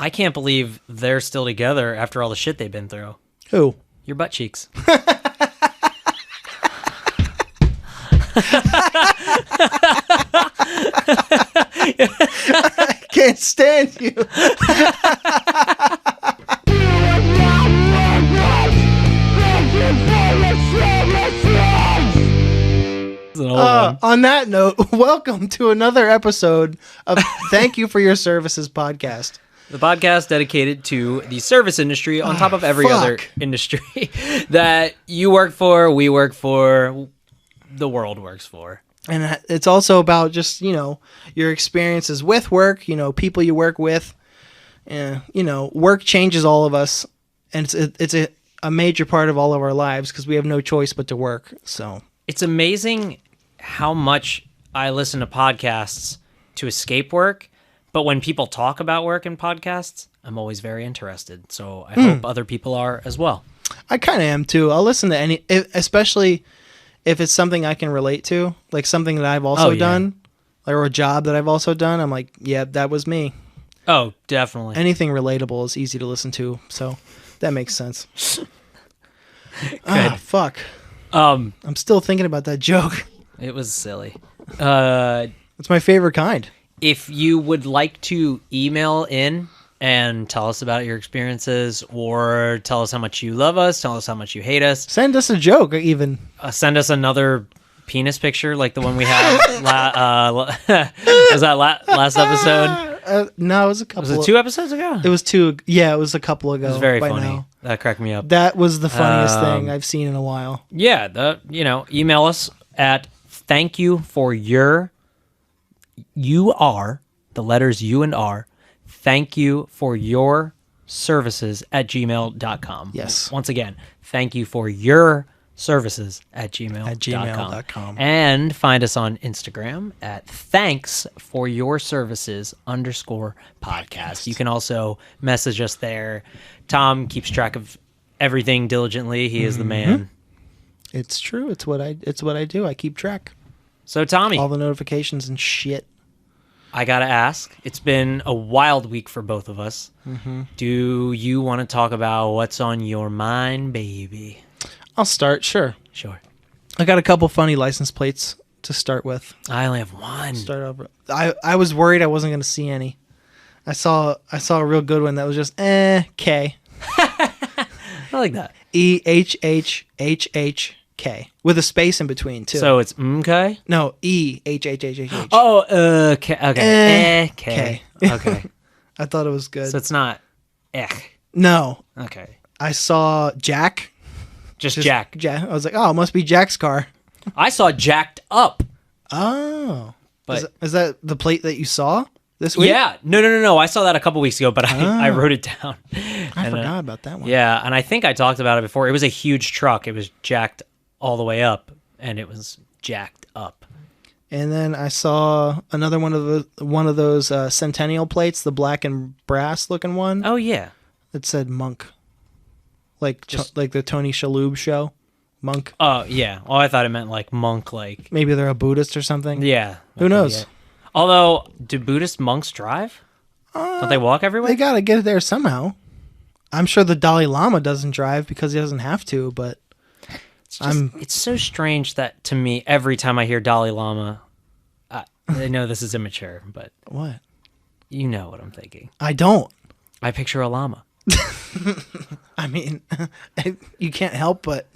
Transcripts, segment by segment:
I can't believe they're still together after all the shit they've been through. Who? Your butt cheeks. I can't stand you. On that note, welcome to another episode of Thank You for Your Services podcast. The podcast dedicated to the service industry on top of every other industry that you work for, we work for, the world works for. And it's also about just, your experiences with work, people you work with. Work changes all of us. And it's a major part of all of our lives because we have no choice but to work. So it's amazing how much I listen to podcasts to escape work. But when people talk about work in podcasts, I'm always very interested. So I hope other people are as well. I kind of am too. I'll listen to any, especially if it's something I can relate to, like something that I've also done, or a job that I've also done. I'm like, yeah, that was me. Oh, definitely. Anything relatable is easy to listen to. So that makes sense. Fuck. I'm still thinking about that joke. It was silly. It's my favorite kind. If you would like to email in and tell us about your experiences, or tell us how much you love us, tell us how much you hate us. Send us a joke, even. Send us another penis picture like the one we had. Was that last episode? No, it was a couple. Was it 2 episodes ago? It was 2. Yeah, it was a couple ago. It was very funny. Now. That cracked me up. That was the funniest thing I've seen in a while. Yeah, email us at ThankYouForUrServices. You are the letters U and R. Thank you for your services at gmail.com. Yes. Once again, thank you for your services at gmail.com. And find us on Instagram at thanksforyourservices_podcast. You can also message us there. Tom keeps track of everything diligently. He is the man. It's true. It's what I do. I keep track. So, Tommy. All the notifications and shit. I got to ask, it's been a wild week for both of us. Mm-hmm. Do you want to talk about what's on your mind, baby? I'll start, sure. Sure. I got a couple funny license plates to start with. I only have one. Start over. I was worried I wasn't going to see any. I saw a real good one that was just, K. I like that. EHHHHK. With a space in between, too. So it's K? No, EHHHH. Oh, K. Okay. K. Okay. I thought it was good. So it's not No. Okay. I saw Jack. Just Jack. I was like, oh, it must be Jack's car. I saw Jacked Up. Oh. But is that the plate that you saw this week? Yeah. No. I saw that a couple weeks ago, but I wrote it down. I forgot about that one. Yeah, and I think I talked about it before. It was a huge truck. It was jacked all the way up, and it was jacked up. And then I saw another one of those Centennial plates, the black and brass looking one. Oh yeah, it said Monk, like the Tony Shalhoub show, Monk. Oh yeah. Oh, I thought it meant like monk, like maybe they're a Buddhist or something. Yeah. Who knows? Yeah. Although, do Buddhist monks drive? Don't they walk everywhere? They gotta get there somehow. I'm sure the Dalai Lama doesn't drive because he doesn't have to, but. It's so strange that to me, every time I hear Dalai Lama, I know this is immature, but what? You know what I'm thinking. I don't. I picture a llama. I mean, you can't help but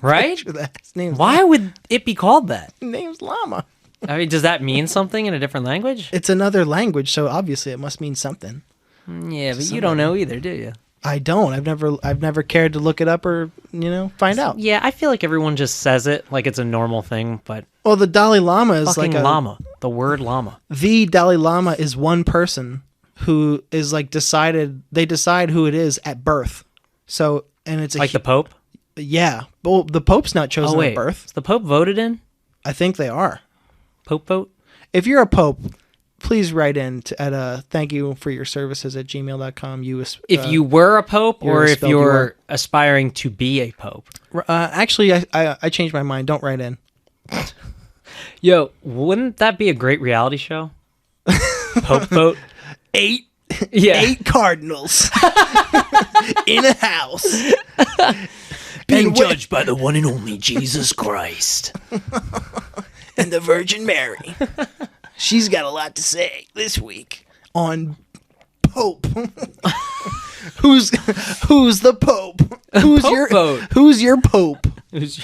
right. That. His name's Why Lama. would it be called that? His name's Llama. I mean, does that mean something in a different language? It's another language, so obviously it must mean something. Yeah, but you don't know either, do you? I don't. I've never cared to look it up or, find out. Yeah, I feel like everyone just says it like it's a normal thing, but well, the Dalai Lama is fucking like a llama. The word llama. The Dalai Lama is one person who is like they decide who it is at birth. So, and it's like the Pope? Yeah. Well, the Pope's not chosen at birth. Is the Pope voted in? I think they are. Pope vote? If you're a Pope, please write in at ThankYouForUrServices at gmail.com. If you were a pope, or if you're aspiring to be a pope. Actually, I changed my mind. Don't write in. Yo, wouldn't that be a great reality show? Pope vote. 8 Yeah. 8 cardinals in a house. Being judged by the one and only Jesus Christ. And the Virgin Mary. She's got a lot to say this week on Pope. Who's the Pope? Who's Pope your vote. Who's your Pope? Who's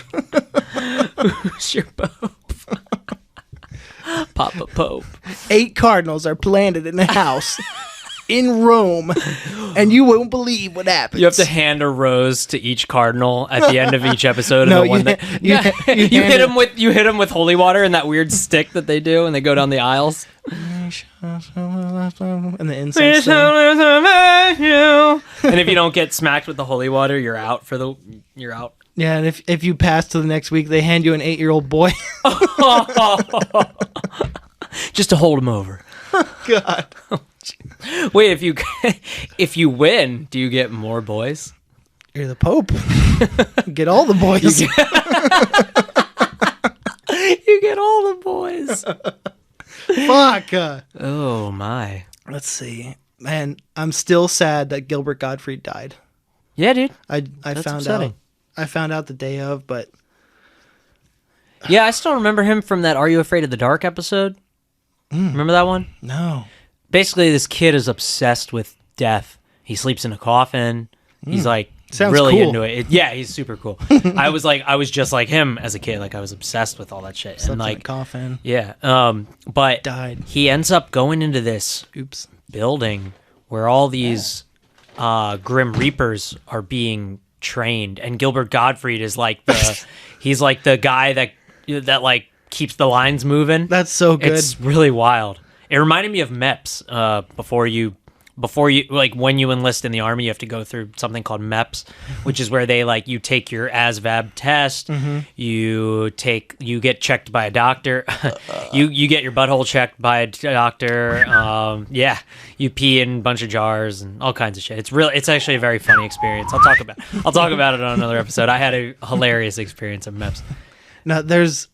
your Pope? Papa Pope. 8 cardinals are planted in a house in Rome, and you won't believe what happens. You have to hand a rose to each cardinal at the end of each episode. No, and the one you hit them with holy water and that weird stick that they do, and they go down the aisles. And the incense thing. And if you don't get smacked with the holy water, you're out. Yeah, and if you pass to the next week, they hand you an 8-year-old boy. Just to hold him over. God. Wait, if you win, do you get more boys? You're the Pope. Get all the boys. You get all the boys. Fuck. Oh my. Let's see. Man, I'm still sad that Gilbert Gottfried died. Yeah, dude. I That's found upsetting. out. I found out the day of, but Yeah, I still remember him from that Are You Afraid of the Dark episode. Remember that one? no. Basically, this kid is obsessed with death. He sleeps in a coffin. He's like Sounds really cool. into it. Yeah, he's super cool. I was just like him as a kid. Like I was obsessed with all that shit. Slept And in a like, coffin. yeah. But Died. he ends up going into this Oops. building where all these Grim Reapers are being trained, and Gilbert Gottfried is like he's like the guy that like keeps the lines moving. That's so good. It's really wild. It reminded me of MEPS. Before you like when you enlist in the army, you have to go through something called MEPS, which is where they like you take your ASVAB test, you get checked by a doctor, you get your butthole checked by a doctor. Yeah, you pee in a bunch of jars and all kinds of shit. It's actually a very funny experience. I'll talk about it on another episode. I had a hilarious experience at MEPS. Now there's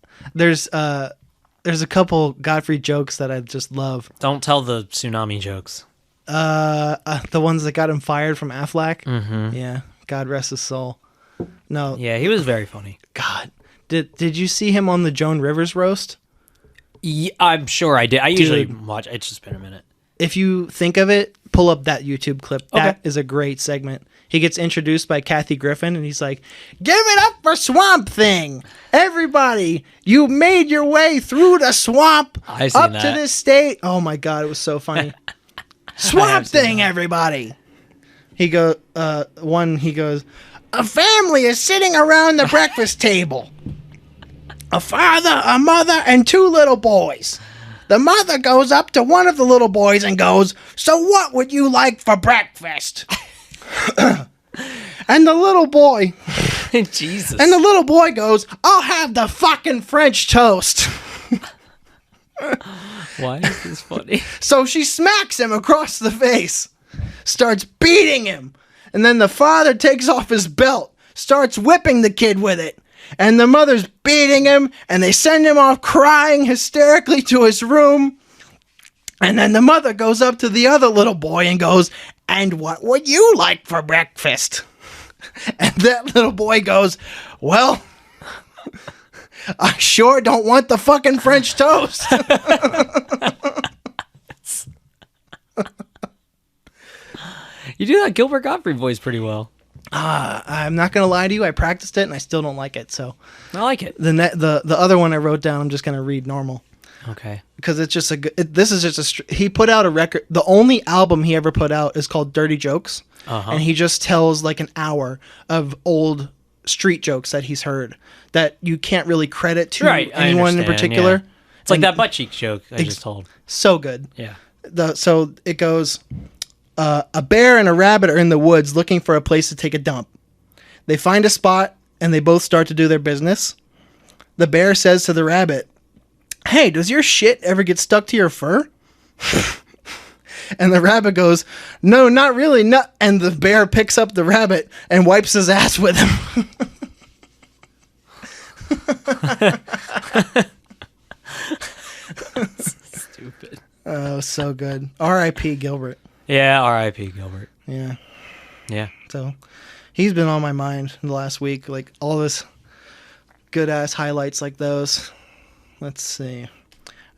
a couple Godfrey jokes that I just love. Don't tell the tsunami jokes. The ones that got him fired from Aflac. Mm-hmm. Yeah, God rest his soul. No, Yeah, he was very funny. God, did you see him on the Joan Rivers roast? Yeah, I'm sure I did. I usually watch. It's just been a minute. If you think of it, pull up that YouTube clip. Okay. That is a great segment. He gets introduced by Kathy Griffin, and he's like, "Give it up for Swamp Thing, everybody! You made your way through the swamp I seen up that. to this state." Oh my God, it was so funny. Swamp seen Thing, everybody! He goes, "A family is sitting around the breakfast table. A father, a mother, and 2 little boys. The mother goes up to one of the little boys and goes, 'So what would you like for breakfast?' And the little boy goes, 'I'll have the fucking French toast.' Why is this funny? So she smacks him across the face, starts beating him, and then the father takes off his belt, starts whipping the kid with it, and the mother's beating him, and they send him off crying hysterically to his room. And then the mother goes up to the other little boy and goes, 'And what would you like for breakfast?' And that little boy goes, 'Well, I sure don't want the fucking French toast.'" You do that Gilbert Gottfried voice pretty well. I'm not gonna lie to you. I practiced it and I still don't like it. So I like it. the other one I wrote down, I'm just gonna read normal Okay. because it's just this is just he put out a record. The only album he ever put out is called Dirty Jokes, and he just tells like an hour of old street jokes that he's heard that you can't really credit to anyone in particular. Yeah. It's like that butt cheek joke I just told. So good. Yeah. So it goes, a bear and a rabbit are in the woods looking for a place to take a dump. They find a spot and they both start to do their business. The bear says to the rabbit, "Hey, does your shit ever get stuck to your fur?" And the rabbit goes, "No, not really." And the bear picks up the rabbit and wipes his ass with him. Stupid. Oh, so good. R.I.P. Gilbert. Yeah, R.I.P. Gilbert. Yeah. Yeah. So he's been on my mind in the last week. Like all this good ass highlights like those. Let's see.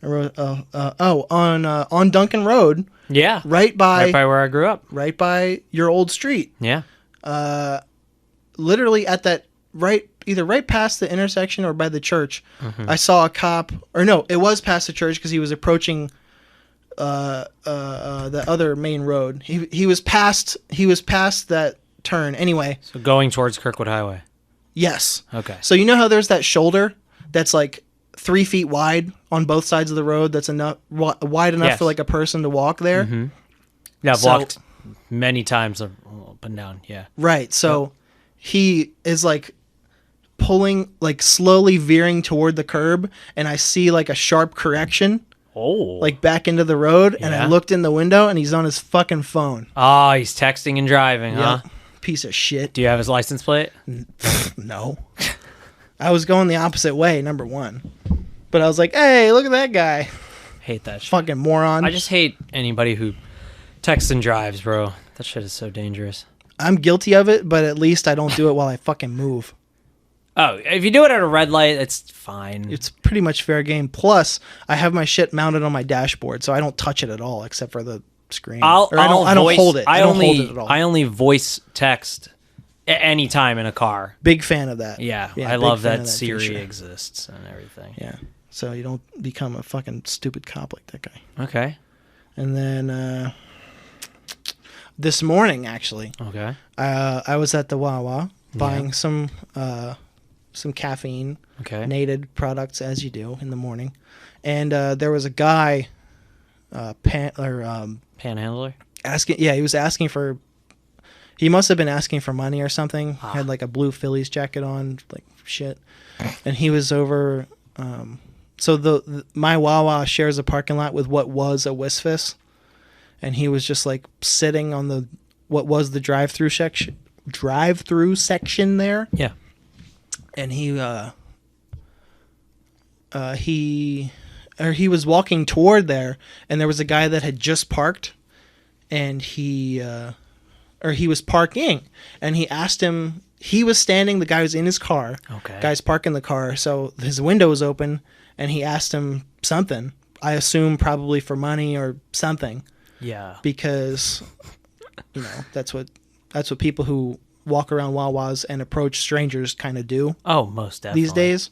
I wrote on Duncan Road. Yeah. Right by where I grew up. Right by your old street. Yeah. Literally at that either right past the intersection or by the church. Mm-hmm. I saw a cop, or no, it was past the church because he was approaching the other main road. He was past that turn anyway. So going towards Kirkwood Highway. Yes. Okay. So you know how there's that shoulder that's like 3 feet wide on both sides of the road. That's wide enough for like a person to walk there. Mm-hmm. Yeah, I've walked many times up and down. Yeah. Right. So he is like pulling, like slowly veering toward the curb, and I see like a sharp correction. Oh. Like back into the road, and I looked in the window, and he's on his fucking phone. Oh, he's texting and driving, huh? Piece of shit. Do you have his license plate? No. I was going the opposite way, number one. But I was like, hey, look at that guy. Hate that shit. Fucking moron. I just hate anybody who texts and drives, bro. That shit is so dangerous. I'm guilty of it, but at least I don't do it while I fucking move. Oh, if you do it at a red light, it's fine. It's pretty much fair game. Plus, I have my shit mounted on my dashboard, so I don't touch it at all except for the screen. I don't hold it. I don't hold it at all. I only voice text at any time in a car. Big fan of that. Yeah, I love that Siri exists and everything. Yeah, so you don't become a fucking stupid cop like that guy. Okay. And then this morning, actually, I was at the Wawa buying some caffeine, nated products, as you do in the morning, and there was a guy, panhandler, asking. Yeah, he was asking for. He must have been asking for money or something. Had like a blue Phillies jacket on, like shit, and he was over. So my Wawa shares a parking lot with what was a Wisfis, and he was just like sitting on what was the drive-through section there. Yeah. And he was walking toward there, and there was a guy that had just parked, and he was parking, and he asked him. He was standing. The guy was in his car. Okay. Guy's parking the car, so his window was open, and he asked him something. I assume probably for money or something. Yeah. Because, that's what people who walk around Wawas and approach strangers kind of do. Oh, most definitely. These days.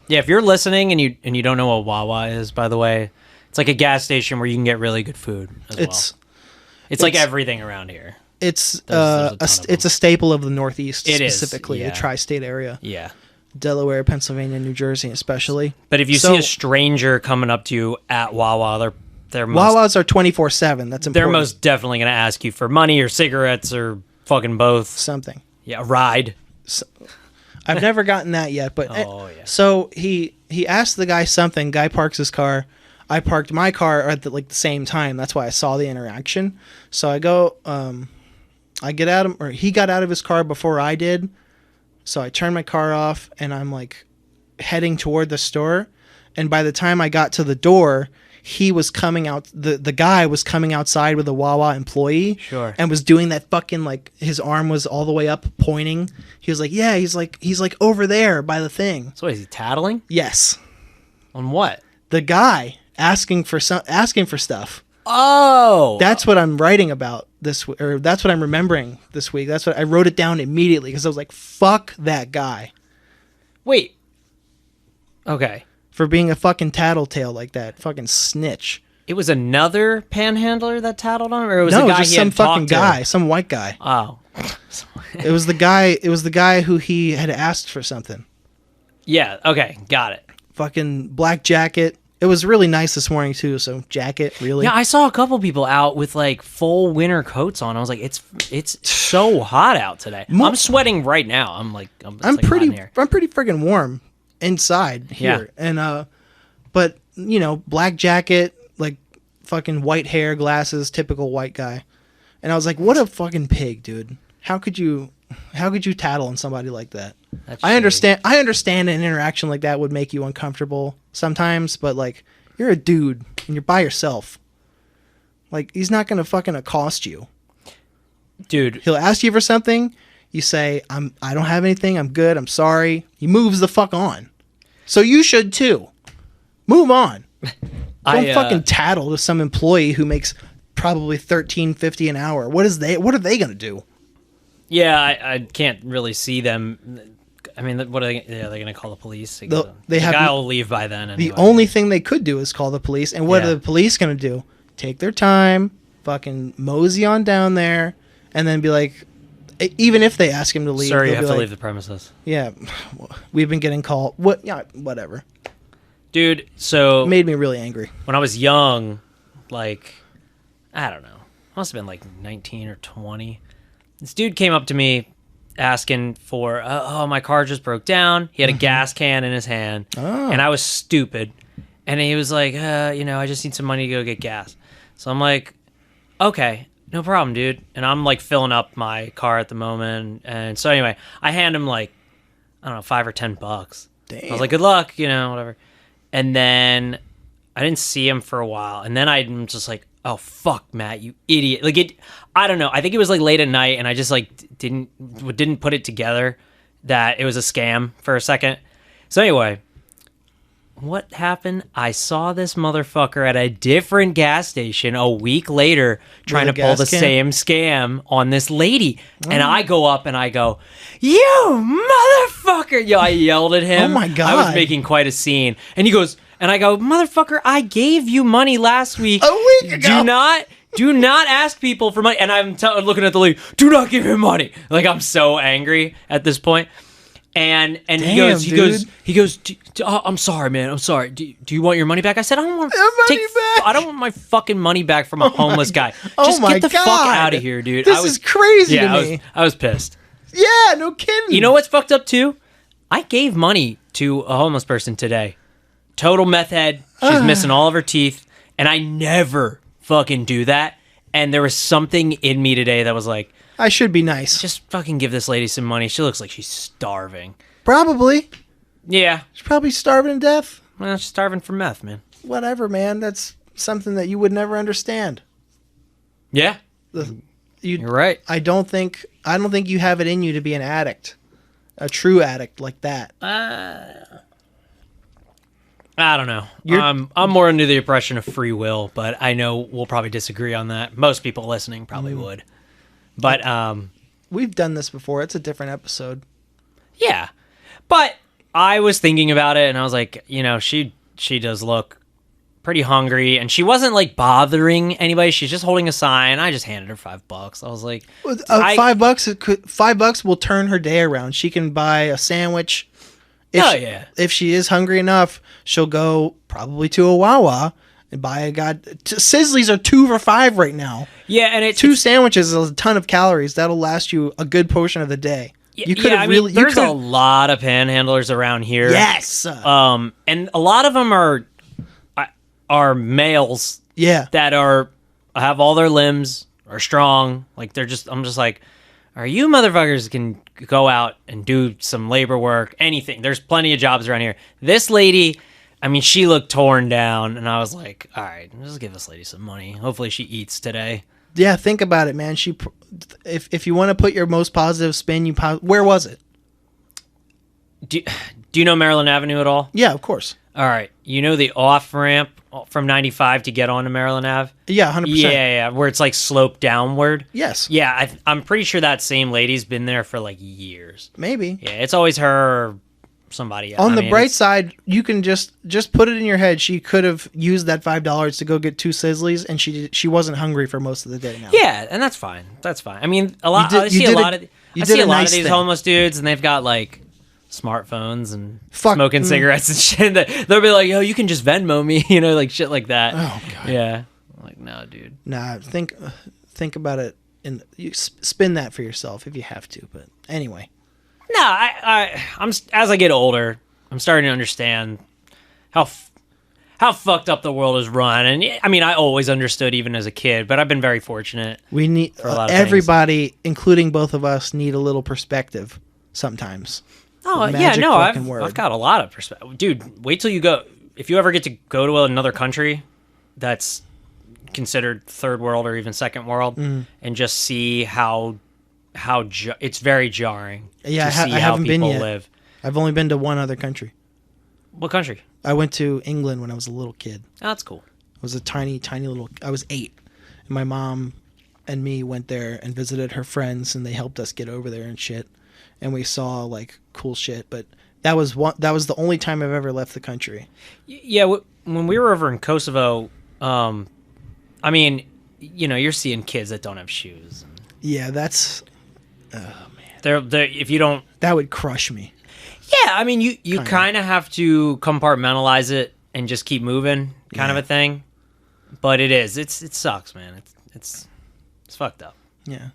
Yeah, if you're listening and you don't know what Wawa is, by the way, it's like a gas station where you can get really good food as well. It's like everything around here. It's it's a staple of the Northeast, specifically the tri-state area. Yeah. Delaware, Pennsylvania, New Jersey especially. But if you see a stranger coming up to you at Wawa, Wawas are 24/7. That's important. They're most definitely going to ask you for money or cigarettes or fucking both. Something. Yeah, a ride. I've never gotten that yet, but so he asked the guy something. Guy parks his car. I parked my car at the same time. That's why I saw the interaction. So I go, I get out of, or he got out of his car before I did. So I turned my car off, and I'm like heading toward the store. And by the time I got to the door, he was coming out. The guy was coming outside with a Wawa employee. Sure. And was doing that fucking his arm was all the way up, pointing. He was like, yeah, he's like over there by the thing. So is he tattling? Yes. On what? The guy asking for stuff. Oh, that's what I'm writing about or that's what I'm remembering this week. That's what I wrote it down immediately because I was like, fuck that guy. Wait. Okay. For being a fucking tattletale like that, fucking snitch. It was another panhandler that tattled on him, or it was no, a guy just some fucking guy, some white guy. Oh. It was the guy. It was the guy who he had asked for something. Yeah. Okay. Got it. Fucking black jacket. It was really nice this morning too. So jacket, really. Yeah, I saw a couple people out with full winter coats on. I was like, it's so hot out today. I'm sweating right now. I'm pretty friggin' warm inside here. Yeah. And but black jacket, fucking white hair, glasses, typical white guy. And I was like, what a fucking pig, dude. How could you tattle on somebody like that? I understand an interaction like that would make you uncomfortable sometimes, but you're a dude and you're by yourself. Like, he's not going to fucking accost you. Dude. He'll ask you for something. You say, I don't have anything. I'm good. I'm sorry. He moves the fuck on. So you should too. Move on. Don't fucking tattle to some employee who makes probably $13.50 an hour. What are they going to do? Yeah, I can't really see them. I mean, what are they? Yeah, they're gonna call the police. The guy will leave by then. Anyway. The only thing they could do is call the police. And what are the police gonna do? Take their time, fucking mosey on down there, and then be like, even if they ask him to leave, sir, you have to leave the premises. Yeah, we've been getting called. What? Yeah, whatever. Dude, so it made me really angry. When I was young, like, I don't know, must have been like 19 or 20. This dude came up to me asking for, my car just broke down. He had a gas can in his hand, and I was stupid. And he was like, I just need some money to go get gas. So I'm like, okay, no problem, dude. And I'm like filling up my car at the moment. And so anyway, I hand him like, I don't know, $5 or $10. Damn. I was like, good luck, whatever. And then I didn't see him for a while. And then I'm just like, oh, fuck, Matt, you idiot. Like, I don't know. I think it was like late at night, and I just like didn't put it together that it was a scam for a second. So anyway, what happened? I saw this motherfucker at a different gas station a week later trying to pull the same scam on this lady. And I go up and I go, you motherfucker. Yo, I yelled at him. Oh my God. I was making quite a scene. And he goes, and I go, motherfucker, I gave you money last week. A week ago. Do not ask people for money. And I'm looking at the lady, do not give him money. Like, I'm so angry at this point. And damn, he goes, I'm sorry, man. I'm sorry. Do you want your money back? I said, I don't want my fucking money back from a homeless guy. Just get the fuck out of here, dude. This is crazy to me. I was pissed. Yeah, no kidding. You know what's fucked up too? I gave money to a homeless person today. Total meth head. She's missing all of her teeth. And I never fucking do that. And there was something in me today that was like, I should be nice. Just fucking give this lady some money. She looks like she's starving. Probably. Yeah. She's probably starving to death. Well, she's starving for meth, man. Whatever, man. That's something that you would never understand. Yeah. You're right. I don't think you have it in you to be an addict. A true addict like that. I don't know. I'm more into the oppression of free will, but I know we'll probably disagree on that. Most people listening probably would. But we've done this before. It's a different episode. Yeah. But I was thinking about it and I was like, she does look pretty hungry and she wasn't like bothering anybody. She's just holding a sign. I just handed her $5. I was like, $5 will turn her day around. She can buy a sandwich. If she is hungry enough, she'll go probably to a Wawa and buy Sizzlies are 2 for $5 right now. Yeah, and two sandwiches is a ton of calories. That'll last you a good portion of the day. You could have there's a lot of panhandlers around here. Yes. And a lot of them are males. Yeah. That have all their limbs, are strong. Like I'm just like, are you motherfuckers can go out and do some labor work, anything. There's plenty of jobs around here. This lady, I mean, she looked torn down, and I was like, all right, just give this lady some money. Hopefully she eats today. Yeah, think about it, man. If you want to put your most positive spin, where was it? Do you know Maryland Avenue at all? Yeah, of course. All right. You know the off-ramp from 95 to get onto Maryland Ave? Yeah, 100%. Yeah, where it's like sloped downward? Yes. Yeah, I'm pretty sure that same lady's been there for like years. Maybe. Yeah, it's always her or somebody else. On the bright side, you can just put it in your head. She could have used that $5 to go get 2 Sizzlies, and she wasn't hungry for most of the day now. Yeah, and that's fine. That's fine. I mean, I see a lot of these homeless dudes, and they've got like smartphones and smoking cigarettes and shit. They'll be like, "Yo, you can just Venmo me," like shit like that. Oh god. Yeah. I'm like, no, dude. Nah, think about it, and you spin that for yourself if you have to. But anyway. No, I'm as I get older, I'm starting to understand how fucked up the world is run. And I mean, I always understood even as a kid, but I've been very fortunate. We need everybody, including both of us, need a little perspective sometimes. Oh yeah, no, I've got a lot of perspective, dude. Wait till you go. If you ever get to go to another country, that's considered third world or even second world, and just see how it's very jarring. Yeah, to see I how haven't been people yet. live. I've only been to one other country. What country? I went to England when I was a little kid. Oh, that's cool. I was a tiny little. I was 8, and my mom and me went there and visited her friends, and they helped us get over there and shit. And we saw like cool shit, but that was the only time I've ever left the country. Yeah, when we were over in Kosovo, I mean, you know, you're seeing kids that don't have shoes. Yeah, that's. Oh man. They're if you don't. That would crush me. Yeah, I mean, you kind of have to compartmentalize it and just keep moving, kind of a thing. But it sucks, man. It's fucked up. Yeah.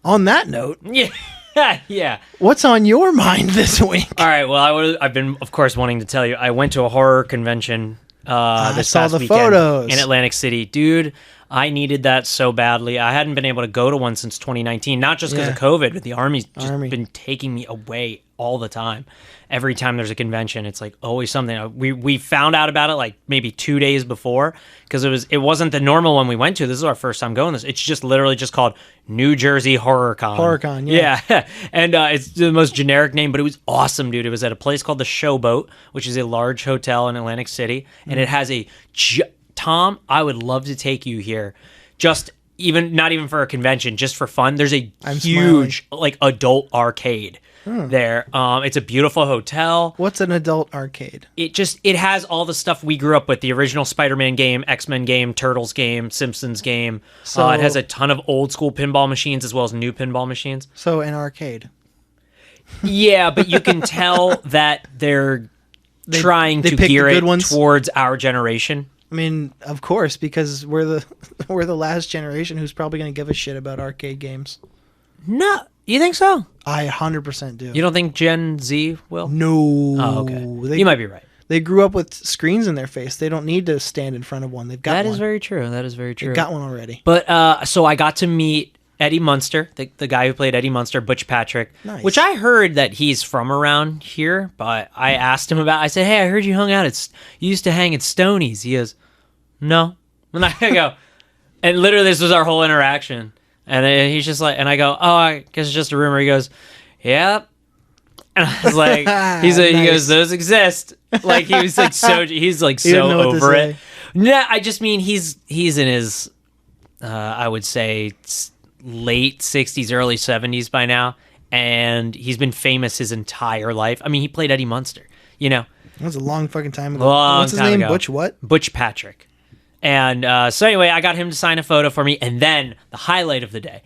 On that note. Yeah. Yeah. What's on your mind this week? All right. Well, I've been, of course, wanting to tell you. I went to a horror convention this past weekend photos in Atlantic City, dude. I needed that so badly. I hadn't been able to go to one since 2019, not just because of COVID, but the Army's just been taking me away all the time. Every time there's a convention, it's like always something. We found out about it like maybe 2 days before, because it wasn't the normal one we went to. This is our first time going this. It's just literally just called New Jersey Horror Con. HorrorCon, yeah. Yeah. And it's the most generic name, but it was awesome, dude. It was at a place called the Showboat, which is a large hotel in Atlantic City, and it has a Tom, I would love to take you here. Just not even for a convention, just for fun. There's a huge like adult arcade there. It's a beautiful hotel. What's an adult arcade? It has all the stuff we grew up with, the original Spider-Man game, X-Men game, Turtles game, Simpsons game. So it has a ton of old school pinball machines as well as new pinball machines. So an arcade. Yeah, but you can tell that they're trying to gear it towards our generation. I mean, of course, because we're the last generation who's probably going to give a shit about arcade games. No, you think so? I 100% do. You don't think Gen Z will? No. Oh, okay. You might be right. They grew up with screens in their face. They don't need to stand in front of one. They've got one. That is very true. That is very true. They've got one already. But so I got to meet Eddie Munster, the guy who played Eddie Munster, Butch Patrick, which I heard that he's from around here, but I asked him I said, hey, I heard you you used to hang at Stoney's. He goes, no. And I go, and literally this was our whole interaction. And he's just like, and I go, oh, I guess it's just a rumor. He goes, yep. And I was like, he goes, those exist. Like he was like so over it. No, I just mean he's in his, I would say late 60s, early 70s by now. And he's been famous his entire life. I mean, he played Eddie Munster, you know. That was a long fucking time ago. What's his name? Butch what? Butch Patrick. And so anyway, I got him to sign a photo for me. And then the highlight of the day,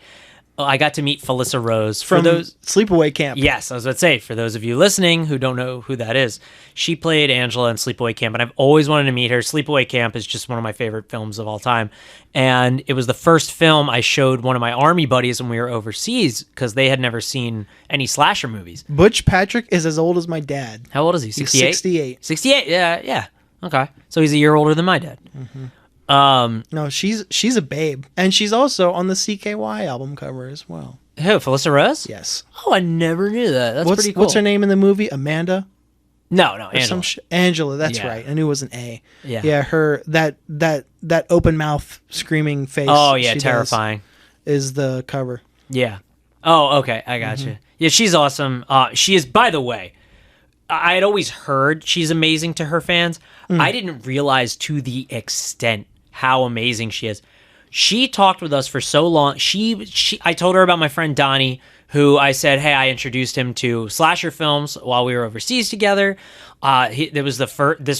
I got to meet Felissa Rose. From those Sleepaway Camp. Yes, I was about to say, for those of you listening who don't know who that is, she played Angela in Sleepaway Camp, and I've always wanted to meet her. Sleepaway Camp is just one of my favorite films of all time. And it was the first film I showed one of my Army buddies when we were overseas, because they had never seen any slasher movies. Butch Patrick is as old as my dad. How old is he? 68? He's 68. 68, yeah. Okay. So he's a year older than my dad. Mm-hmm. No, she's a babe, and she's also on the CKY album cover as well. Who, Felissa Rose? Yes. Oh, I never knew that. That's pretty cool. What's her name in the movie? Amanda? No, Angela. Angela, that's right. I knew it was an A. Yeah. Yeah, her that open mouth screaming face. Oh yeah, terrifying. Is the cover. Yeah. Oh, okay, I got you. Yeah, she's awesome. She is, by the way, I had always heard she's amazing to her fans. I didn't realize to the extent how amazing she is. She talked with us for so long. I told her about my friend Donnie, who I said, hey, I introduced him to slasher films while we were overseas together. This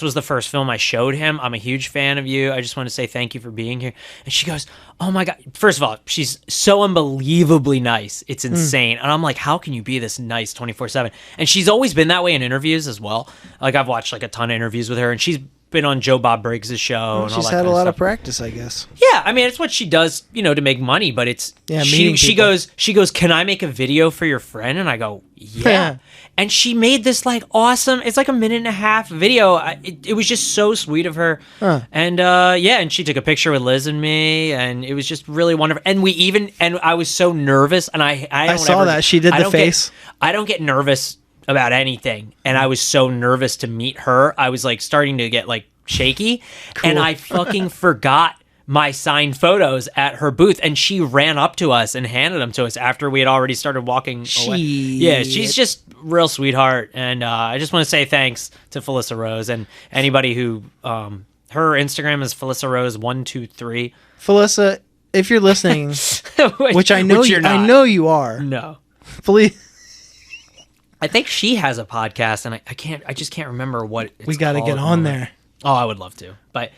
was the first film I showed him. I'm a huge fan of you. I just want to say thank you for being here. And she goes, oh my God. First of all, she's so unbelievably nice. It's insane. And I'm like, how can you be this nice 24/7? And she's always been that way in interviews as well. Like I've watched like a ton of interviews with her, and she's been on Joe Bob Briggs' show. Well, and all she's that had kind a lot of of practice, I guess. Yeah, I mean, it's what she does, to make money. But it's she goes, can I make a video for your friend? And I go, yeah. And she made this like awesome. It's like a 1.5 minute video. It was just so sweet of her. And and she took a picture with Liz and me, and it was just really wonderful. And I was so nervous, and I saw that she did the face. I don't get nervous about anything, and I was so nervous to meet her. I was like starting to get like shaky, and I fucking forgot my signed photos at her booth, and she ran up to us and handed them to us after we had already started walking away. Yeah, she's just real sweetheart, and I just want to say thanks to Felissa Rose and anybody who her Instagram is Felissa Rose 123. Felissa, if you're listening, which I know I know you are. No. I think she has a podcast, and I just can't remember what it's we got to get on there. Oh, I would love to. But,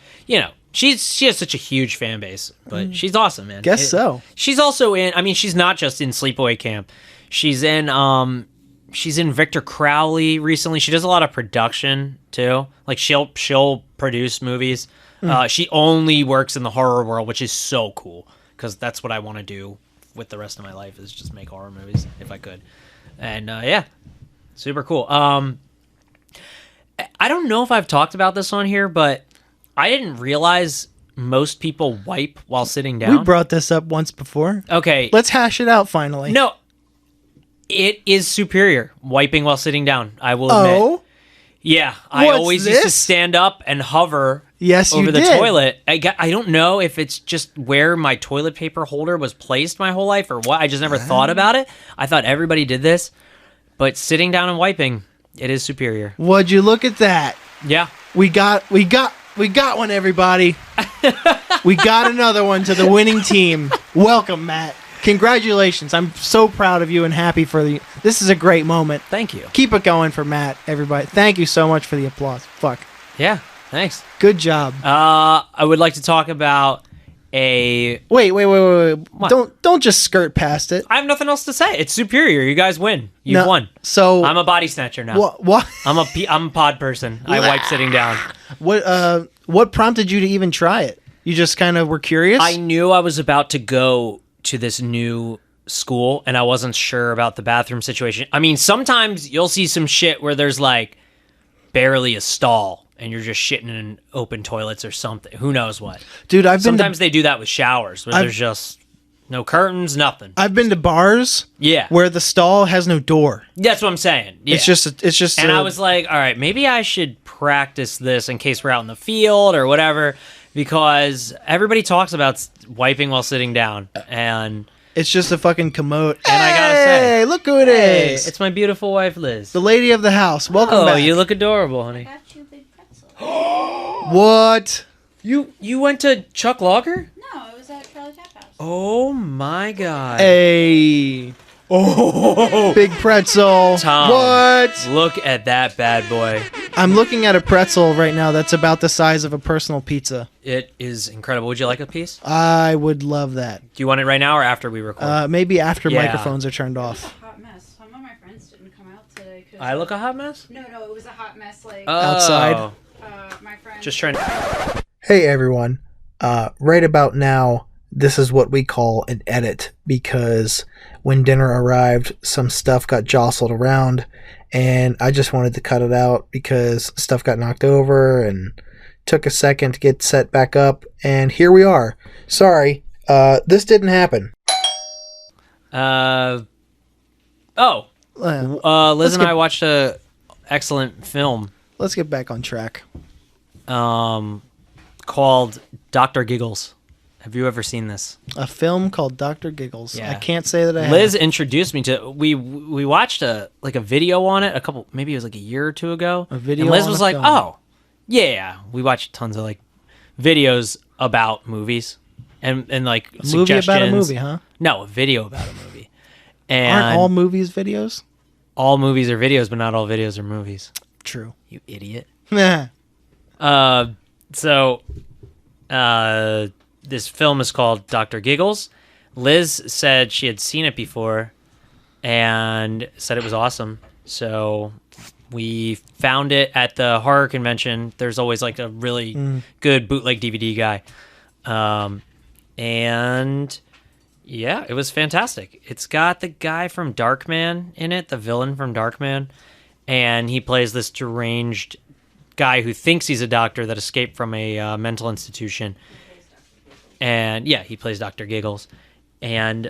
she has such a huge fan base, but she's awesome, man. So. She's also she's not just in Sleepaway Camp. She's in Victor Crowley recently. She does a lot of production too. Like she'll produce movies. She only works in the horror world, which is so cool because that's what I want to do with the rest of my life is just make horror movies if I could. And super cool. I don't know if I've talked about this on here, but I didn't realize most people wipe while sitting down. We brought this up once before. Okay. Let's hash it out finally. No, it is superior wiping while sitting down, I will admit. Oh? Yeah, I always used to stand up and hover over the toilet. I don't know if it's just where my toilet paper holder was placed my whole life or what. I just never thought about it. I thought everybody did this. But sitting down and wiping, it is superior. Would you look at that? Yeah. We got one, everybody. We got another one to the winning team. Welcome, Matt. Congratulations. I'm so proud of you and happy for this is a great moment. Thank you. Keep it going for Matt, everybody. Thank you so much for the applause. Fuck. Yeah, thanks. Good job. I would like to talk about a... Wait. Don't just skirt past it. I have nothing else to say. It's superior. You guys win. You've won. So I'm a body snatcher now. What? I'm a pod person. I wipe sitting down. What prompted you to even try it? You just kind of were curious? I knew I was about to go to this new school and I wasn't sure about the bathroom situation. I mean, sometimes you'll see some shit where there's like barely a stall and you're just shitting in open toilets or something. Who knows what? Dude, sometimes they do that with showers where there's just no curtains, nothing. I've been to bars where the stall has no door. That's what I'm saying. Yeah. It's just And I was like, all right, maybe I should practice this in case we're out in the field or whatever, because everybody talks about wiping while sitting down, and it's just a fucking commode. And I gotta say, hey, look who it is! It's my beautiful wife, Liz, the lady of the house. Welcome back. Oh, you look adorable, honey. I got you a big pretzel. What? You went to Chuck Lager? No, it was at Charlie Tap House. Oh my god! Hey. Oh, big pretzel. Tom, what? Look at that bad boy. I'm looking at a pretzel right now that's about the size of a personal pizza. It is incredible. Would you like a piece? I would love that. Do you want it right now or after we record? Maybe after microphones are turned off. It was a hot mess. Some of my friends didn't come out today. I look a hot mess? No, it was a hot mess. Like outside. My friends. Just trying to... Hey everyone. Right about now, this is what we call an edit, because when dinner arrived, some stuff got jostled around, and I just wanted to cut it out because stuff got knocked over and took a second to get set back up, and here we are. Sorry, this didn't happen. Liz and I watched a excellent film. Let's get back on track. Called Dr. Giggles. Have you ever seen this? A film called Dr. Giggles. Yeah. I can't say that I have. Liz introduced me to. We watched a video on it maybe it was like a year or two ago. A video. And Liz on was a like, film. "Oh, yeah." We watched tons of like videos about movies and like a movie suggestions. about a movie, huh? No, a video about a movie. And aren't all movies videos? All movies are videos, but not all videos are movies. True. You idiot. Nah. This film is called Dr. Giggles. Liz said she had seen it before and said it was awesome. So we found it at the horror convention. There's always like a really good bootleg DVD guy. And yeah, it was fantastic. It's got the guy from Darkman in it, the villain from Darkman. And he plays this deranged guy who thinks he's a doctor that escaped from a mental institution. And yeah, he plays Dr. Giggles. And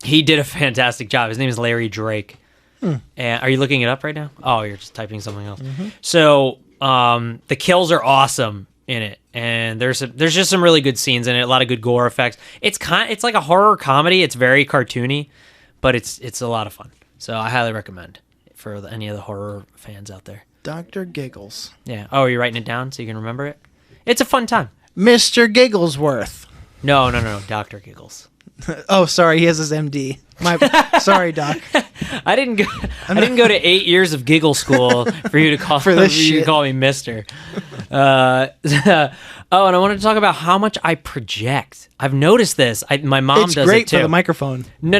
he did a fantastic job. His name is Larry Drake. And are you looking it up right now? Oh, you're just typing something else. So the kills are awesome in it. and there's just some really good scenes in it, a lot of good gore effects. It's like a horror comedy. It's very cartoony, but it's a lot of fun. So I highly recommend it for any of the horror fans out there. Dr. Giggles. Yeah. Oh, are you writing it down so you can remember it? It's a fun time. Mr. Gigglesworth. No, Dr. Giggles. Oh, sorry, he has his MD. Sorry, Doc. I didn't go to 8 years of giggle school for you to call to call me Mister. Oh, and I wanted to talk about how much I project. I've noticed this. My mom does it too. It's great for the microphone. No.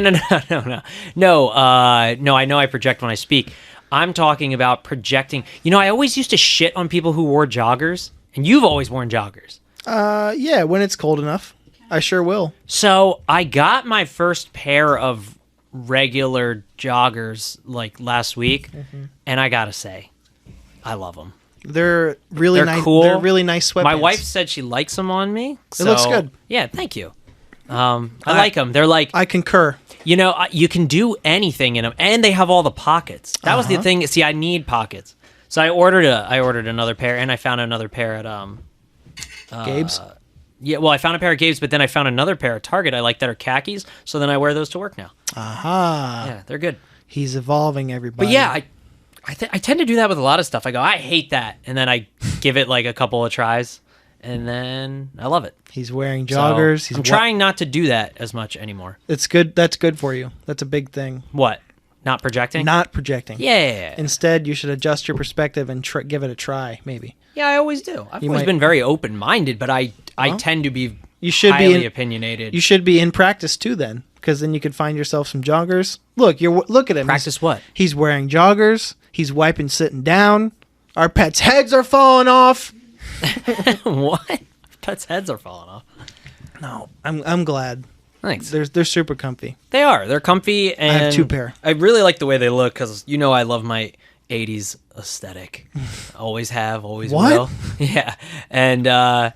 No. I know I project when I speak. I'm talking about projecting. I always used to shit on people who wore joggers, and you've always worn joggers. Yeah, when it's cold enough. I sure will. So I got my first pair of regular joggers like last week, and I gotta say, I love them. They're really nice. Cool. They're really nice sweatpants. My wife said she likes them on me. It looks good. Yeah, thank you. I like them. They're like, I concur. You can do anything in them, and they have all the pockets. That was the thing. See, I need pockets, so I ordered another pair, and I found another pair at Gabe's. Yeah, well, I found a pair of Gabe's, but then I found another pair at Target I like that are khakis, so then I wear those to work now. Aha. Yeah, they're good. He's evolving, everybody. But yeah, I tend to do that with a lot of stuff. I go, I hate that, and then I give it like a couple of tries, and then I love it. He's wearing joggers. So I'm trying not to do that as much anymore. It's good. That's good for you. That's a big thing. What? Not projecting? Not projecting. Yeah. Instead, you should adjust your perspective and give it a try, maybe. Yeah, I always do. I've always been very open-minded, but I tend to be highly opinionated. You should be in practice too, then, because then you could find yourself some joggers. Look at him. Practice what? He's wearing joggers. He's wiping sitting down. Our pets' heads are falling off. What? Pets' heads are falling off. No, I'm glad. Thanks. They're super comfy. They are. They're comfy, and I have 2 pair. I really like the way they look because I love my 80s aesthetic. Always have, always will. Yeah, and I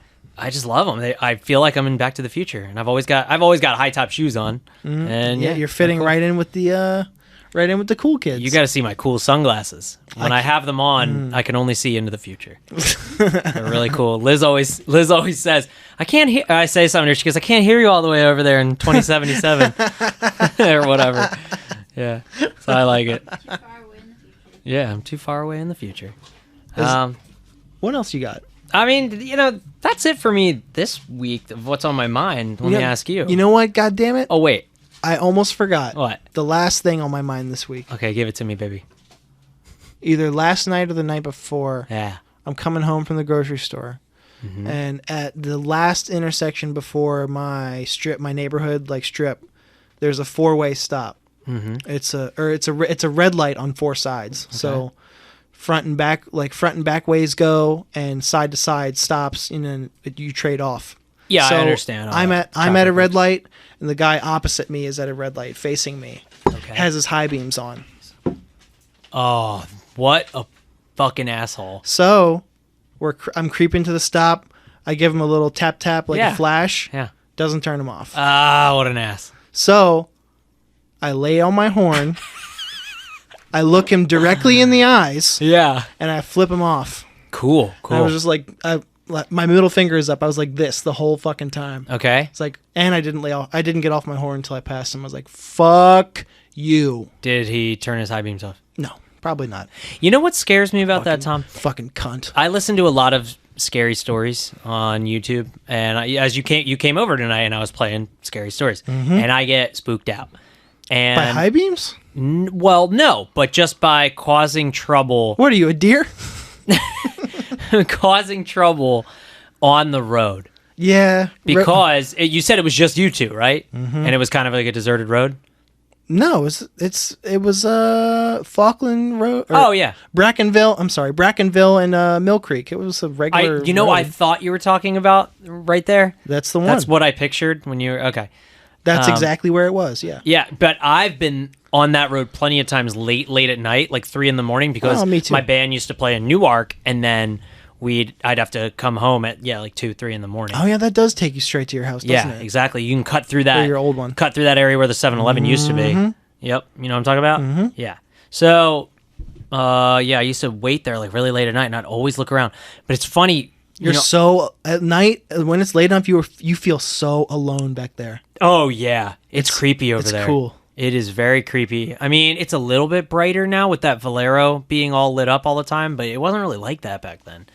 just love them. I feel like I'm in Back to the Future, and I've always got high top shoes on. Mm-hmm. And yeah, you're fitting cool. right in with the cool kids. You got to see my cool sunglasses. When I have them on, I can only see into the future. They're really cool. Liz always says, I can't hear. I say something to her. She goes, I can't hear you all the way over there in 2077 or whatever. Yeah, so I like it. Too far away in the future. Yeah, I'm too far away in the future. What else you got? I mean, that's it for me this week of what's on my mind. Let me ask you. You know what? God damn it. Oh, wait. I almost forgot. What? The last thing on my mind this week. Okay, give it to me, baby. Either last night or the night before. Yeah. I'm coming home from the grocery store. Mm-hmm. And at the last intersection before my neighborhood strip, there's a 4-way stop. Mm-hmm. It's a red light on 4 sides. Okay. So front and back ways go, and side to side stops, and you trade off. Yeah, so I understand. I'm at a red light, and the guy opposite me is at a red light facing me. Okay. Has his high beams on. Oh, what a fucking asshole! So I'm creeping to the stop. I give him a little tap a flash. Yeah. Doesn't turn him off. Ah, what an ass. So I lay on my horn. I look him directly in the eyes. Yeah. And I flip him off. Cool. And I was just like, my middle finger is up. I was like this the whole fucking time. Okay. It's like, and I didn't get off my horn until I passed him. I was like, fuck you. Did he turn his high beams off? No, probably not. You know what scares me about that, Tom? Fucking cunt. I listen to a lot of scary stories on YouTube, and as you came over tonight, and I was playing scary stories, and I get spooked out. And by high beams? Well, no, but just by causing trouble. What are you, a deer? Causing trouble on the road. Yeah. Because you said it was just you two, right? Mm-hmm. And it was kind of like a deserted road? No, it was Falkland Road. Oh, yeah. Brackenville and Mill Creek. It was a regular road. I thought you were talking about right there? That's the one. That's what I pictured when you were, okay. That's exactly where it was, yeah. Yeah, but I've been on that road plenty of times late at night, like 3 a.m, because my band used to play in Newark, and then I'd have to come home at like 2, 3 a.m. Oh yeah, that does take you straight to your house, doesn't it? Yeah, exactly. You can cut through that. Or your old one. Cut through that area where the 7-Eleven used to be. Yep, you know what I'm talking about? Mm-hmm. Yeah. So, I used to wait there like really late at night, and I'd always look around. But it's funny, You're so at night when it's late enough, you feel so alone back there. Oh yeah, it's creepy over there. It's cool. It is very creepy. I mean, it's a little bit brighter now with that Valero being all lit up all the time, but it wasn't really like that back then.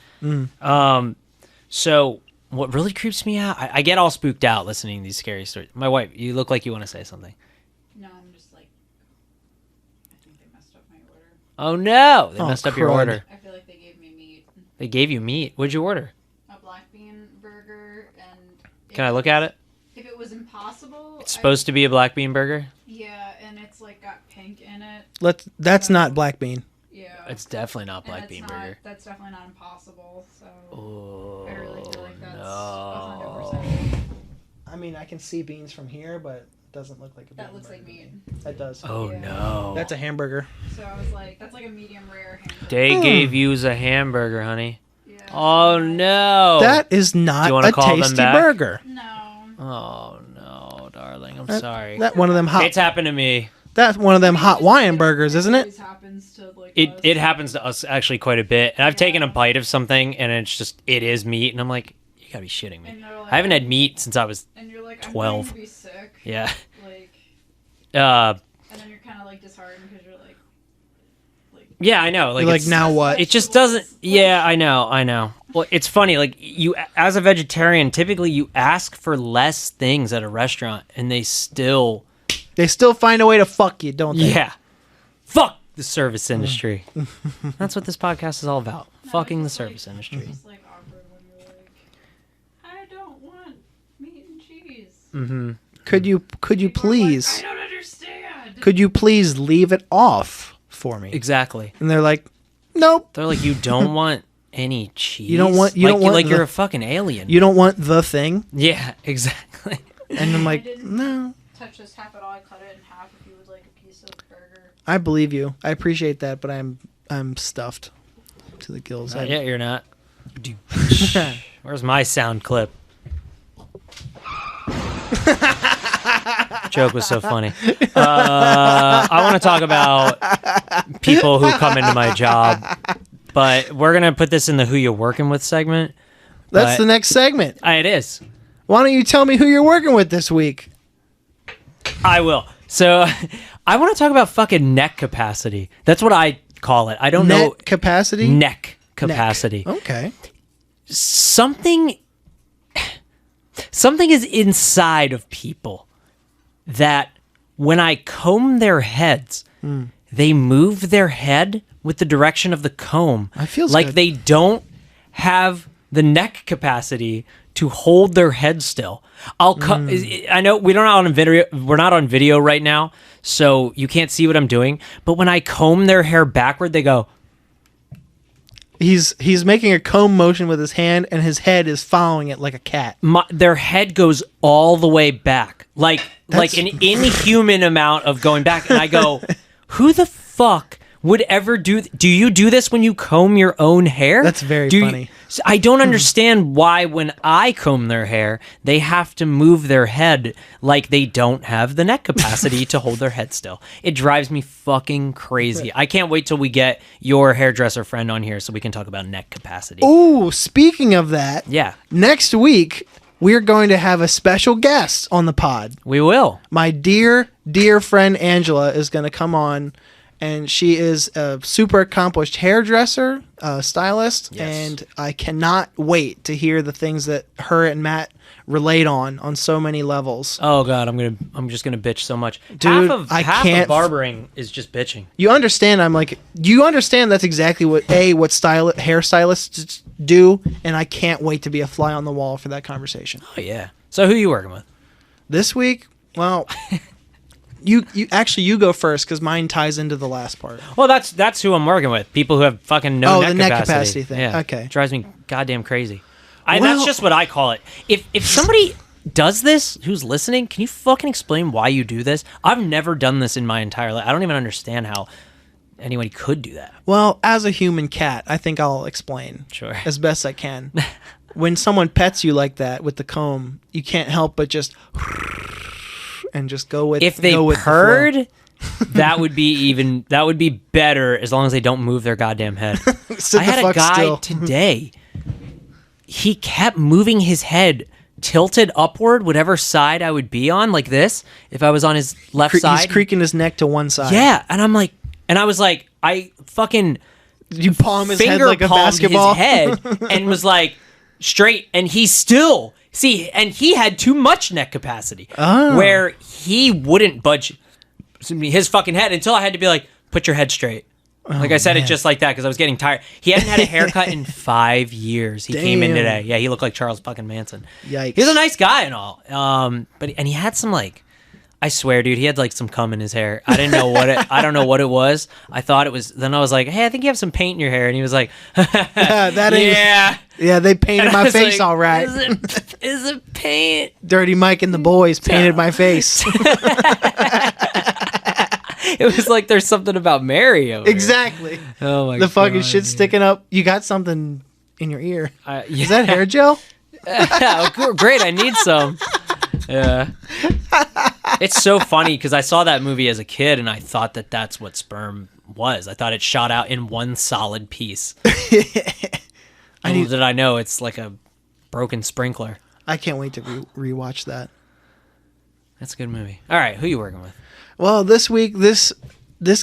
So what really creeps me out, I get all spooked out listening to these scary stories. My wife, you look like you want to say something. No, I'm just like, I think they messed up my order. Oh no, they messed up your crud. order. I feel like they gave me meat. They gave you meat. What'd you order? A black bean burger, and Can I look at it? If it was impossible, It's supposed to be a black bean burger. Yeah, and it's like got pink in it. That's not black bean. Yeah, It's definitely not and black it's bean not- burger. That's definitely not impossible. So Oh, I really feel like that's no. 100%. I mean, I can see beans from here, but it doesn't look like a bean. That looks like meat. That does. Oh Yeah. no. That's a hamburger. So I was like, that's like a medium rare hamburger. They gave you a hamburger, honey. Yeah. Oh no. That is Do not you wanna a call them tasty back? burger. No. Oh no, darling. I'm That- sorry. That one of them hot. It's happened to me. That's one of them hot Hawaiian burgers, isn't it? always happens to like It us. it happens to us actually quite a bit. And I've taken a Yeah. bite of something and it is meat and I'm like, you gotta be shitting me. And they're like- I haven't had meat since I was And you're like, 12. I'm going to be sick. yeah. Like, Uh and then you're kind of like disheartened because you're like, yeah, I know. You're like, it's- now what? It just doesn't. Yeah, I know. Well, it's funny. Like you, as a vegetarian, typically you ask for less things at a restaurant, and they still, They still find a way to fuck you, don't they? yeah, fuck the service industry. That's what this podcast is all about. No, Fucking the it's just, service like, industry. It's just like awkward when you're like, I don't want meat and cheese. Mm-hmm. Could you People are like, please I don't understand. could you please leave it off for me? Exactly. And they're like, nope. They're like, you don't want any cheese. You don't want- you don't want like you're the- a fucking alien. You don't want the thing? Yeah, exactly. And I'm I like, didn't no. touch this half at all. I cut it in half if you would like a piece of burger. I believe you. I appreciate that, but I'm stuffed to the gills. Not yet, you're not. Where's my sound clip? Joke was so funny. I want to talk about people who come into my job, but we're gonna put this in the "Who You Working With" segment. That's but- the next segment. It is. Why don't you tell me who you're working with this week? I will. So, I want to talk about fucking neck capacity. That's what I call it. I don't know Net capacity? neck capacity. Okay. Something is inside of people that when I comb their heads, they move their head with the direction of the comb. That feels like good. they don't have the neck capacity to hold their head still. I know we're not on video right now, so you can't see what I'm doing, but when I comb their hair backward, they go, He's making a comb motion with his hand, and his head is following it like a cat. their head goes all the way back, like an inhuman amount of going back. And I go, who the fuck would ever do you do this when you comb your own hair? That's very Do you- funny. I don't understand why when I comb their hair, they have to move their head like they don't have the neck capacity to hold their head still. It drives me fucking crazy. I can't wait till we get your hairdresser friend on here so we can talk about neck capacity. Ooh, speaking of that, Yeah, next week we're going to have a special guest on the pod. we will. My dear friend Angela is going to come on, and she is a super accomplished hairdresser, stylist, Yes. and I cannot wait to hear the things that her and Matt relate on so many levels. Oh god, I'm just gonna bitch so much. Dude, half I can't of barbering is just bitching. You understand? You understand that's exactly what hairstylists do, and I can't wait to be a fly on the wall for that conversation. Oh yeah. So who are you working with? This week, well, you go first because mine ties into the last part. Well, that's who I'm working with. People who have fucking no neck the neck capacity. capacity thing. Yeah. Okay. Drives me goddamn crazy. Well- That's just what I call it. If somebody does this who's listening, can you fucking explain why you do this? I've never done this in my entire life. I don't even understand how anybody could do that. Well, as a human cat, I think I'll explain Sure. as best I can. When someone pets you like that with the comb, you can't help but just and just go with. If they go with the flow. purred, that would be better as long as they don't move their goddamn head. Sit I the had a fuck guy still. today. he kept moving his head tilted upward, whatever side I would be on, like this. If I was on his left side, He's creaking his neck to one side. yeah. And I'm like, and I was like, I fucking You palm his head finger like a palmed basketball. his head and was like straight, and he still and he had too much neck capacity where he wouldn't budge his fucking head until I had to be like, put your head straight. Like I said it just like that because I was getting tired. He hadn't had a haircut in 5 years. He came in Damn. today. Yeah, he looked like Charles fucking Manson. Yikes. He's a nice guy and all. But he had some like, I swear, dude, he had like some cum in his hair. I didn't know what it. I don't know what it was. I thought it was. Then I was like, hey, I think you have some paint in your hair, and he was like, that ain't. yeah. Yeah, they painted And I my was face like, all right. Is it paint? Dirty Mike and the boys painted my face. It was like there's something about Mary over Exactly. here. Oh my god. The fucking shit sticking up. You got something in your ear. Yeah. Is that hair gel? Oh, great, I need some. Yeah. It's so funny because I saw that movie as a kid and I thought that that's what sperm was. I thought it shot out in one solid piece. Little did I know it's like a broken sprinkler. I can't wait to rewatch that. That's a good movie. All right, who you working with? Well, this week, this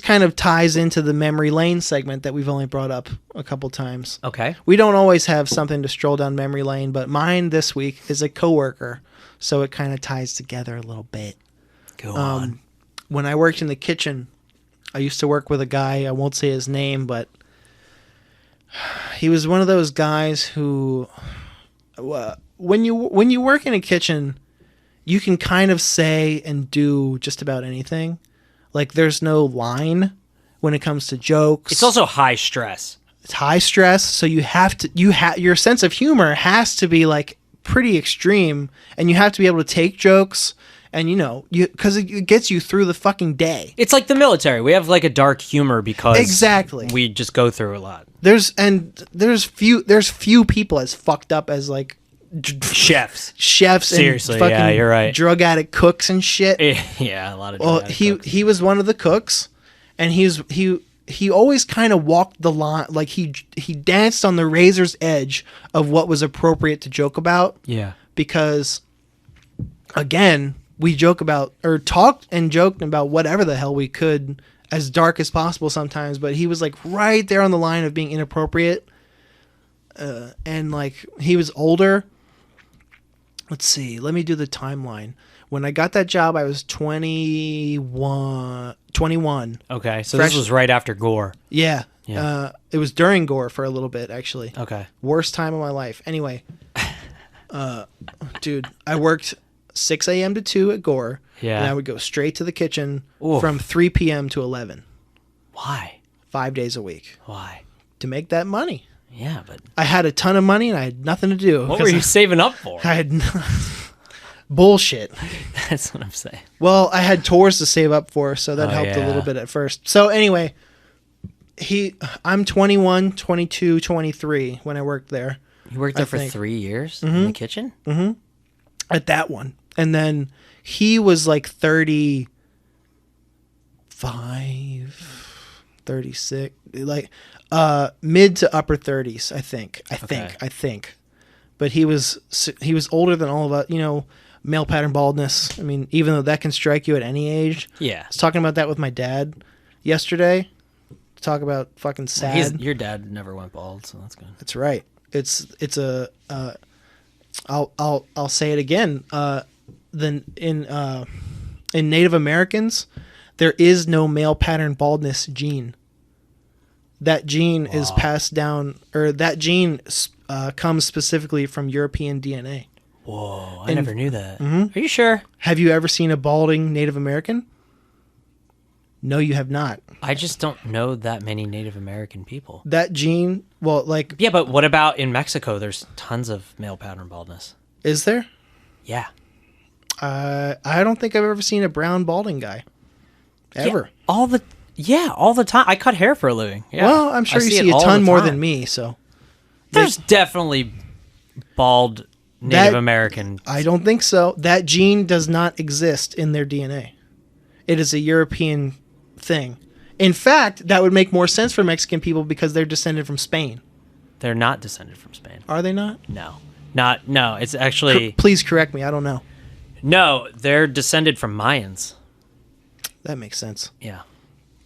kind of ties into the memory lane segment that we've only brought up a couple times. Okay. We don't always have something to stroll down memory lane, but mine this week is a coworker, so it kind of ties together a little bit. Go on. When I worked in the kitchen, I used to work with a guy. I won't say his name, but he was one of those guys who, when you work in a kitchen, you can kind of say and do just about anything. Like there's no line when it comes to jokes. It's also high stress. It's high stress, so your sense of humor has to be like pretty extreme, and you have to be able to take jokes, and because it gets you through the fucking day. It's like the military. We have like a dark humor because Exactly. we just go through a lot. There's few people as fucked up as like Chefs. and Seriously, fucking yeah, you're right. drug addict cooks and shit. Yeah, a lot of. Well, he was one of the cooks, and he always kind of walked the line, like he danced on the razor's edge of what was appropriate to joke about. Yeah. Because, again, we joke about or talked and joked about whatever the hell we could, as dark as possible sometimes. But he was like right there on the line of being inappropriate, and like he was older. Let's see. Let me do the timeline. When I got that job, I was 21. Okay, so Fresh- this was right after Gore. Yeah. Yeah. It was during Gore for a little bit, actually. Okay. Worst time of my life. Anyway, dude, I worked 6 a.m. to 2 at Gore. Yeah. And I would go straight to the kitchen Oof. from 3 p.m. to 11. Why? 5 days a week. Why? To make that money. Yeah, but I had a ton of money and I had nothing to do. what were you saving up for? I had bullshit. That's what I'm saying. Well, I had tours to save up for, so that Oh, helped a yeah. little bit at first. So anyway, I'm 21, 22, 23 when I worked there. You worked there for think. 3 years in the kitchen? At that one. And then he was like 35, 36, like mid to upper 30s, I think. I think. But he was older than all of us, male pattern baldness. I mean, even though that can strike you at any age. Yeah. I was talking about that with my dad yesterday. Talk about fucking sad. Your dad never went bald, so that's good. That's right. It's a I'll say it again. Then in Native Americans, there is no male pattern baldness gene. That gene is passed down, or that gene comes specifically from European DNA. Whoa, I never knew that. Are you sure? Have you ever seen a balding Native American? No, you have not. I just don't know that many Native American people. That gene, well, like, Yeah, but what about in Mexico? There's tons of male pattern baldness. is there? Yeah. I don't think I've ever seen a brown balding guy. Ever. All the time. I cut hair for a living. Yeah. Well, I'm sure I you it see a all ton the more time. than me, so. There's definitely bald Native That- American. I don't think so. That gene does not exist in their DNA. It is a European thing. In fact, that would make more sense for Mexican people because they're descended from Spain. They're not descended from Spain. Are they not? No. No, it's actually... Please correct me. I don't know. No, they're descended from Mayans. That makes sense. Yeah.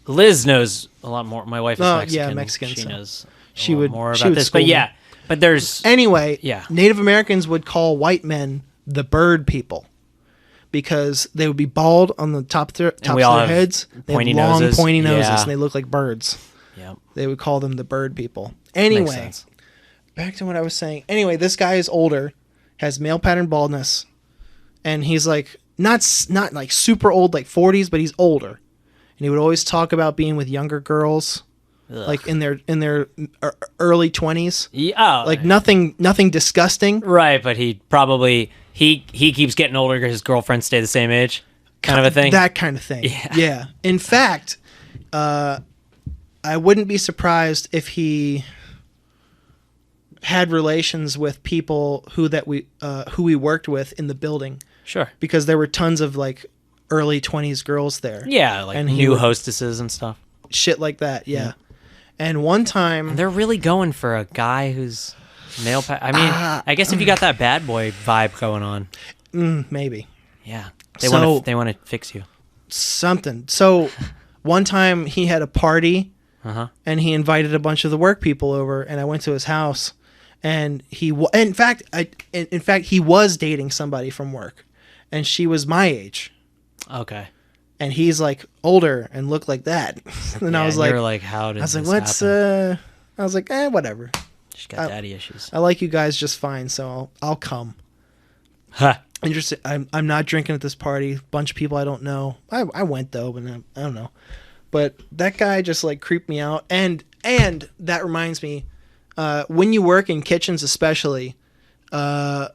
Liz knows a lot more. My wife is Mexican. Yeah, Mexican. She so. knows She a lot would more she about would this. school But me. yeah, but there's... Anyway, Yeah. Native Americans would call white men the bird people because they would be bald on the tops of we their all have heads. They have pointy long, noses. pointy noses, Yeah. and they look like birds. Yep. They would call them the bird people. Makes Anyway, sense. back to what I was saying. Anyway, this guy is older, has male pattern baldness, and he's like not like super old, like 40s, but he's older. And he would always talk about being with younger girls, Ugh. like in their early 20s. Yeah, Like nothing disgusting. right, but he probably... He keeps getting older because his girlfriends stay the same age, kind of a thing. That kind of thing. Yeah. In fact, I wouldn't be surprised if he had relations with people who we worked with in the building, Sure. because there were tons of like early 20s girls there. Yeah, like And he new would- hostesses and stuff. Shit like that. Yeah. And one time, They're really going for a guy who's male. I mean, I guess if you got that bad boy vibe going on, maybe yeah, So- they want to fix you. something. So one time he had a party and he invited a bunch of the work people over, and I went to his house, and in fact he was dating somebody from work, and she was my age, Okay. and he's like older and looked like that. And Yeah, I was you're like, how did I was like, this what's happen? I was like, whatever. She's got daddy issues. I like you guys just fine, so I'll come. Huh. Interesting. I'm not drinking at this party. Bunch of people I don't know. I went though, but I don't know. But that guy just like creeped me out. And that reminds me, when you work in kitchens, especially, the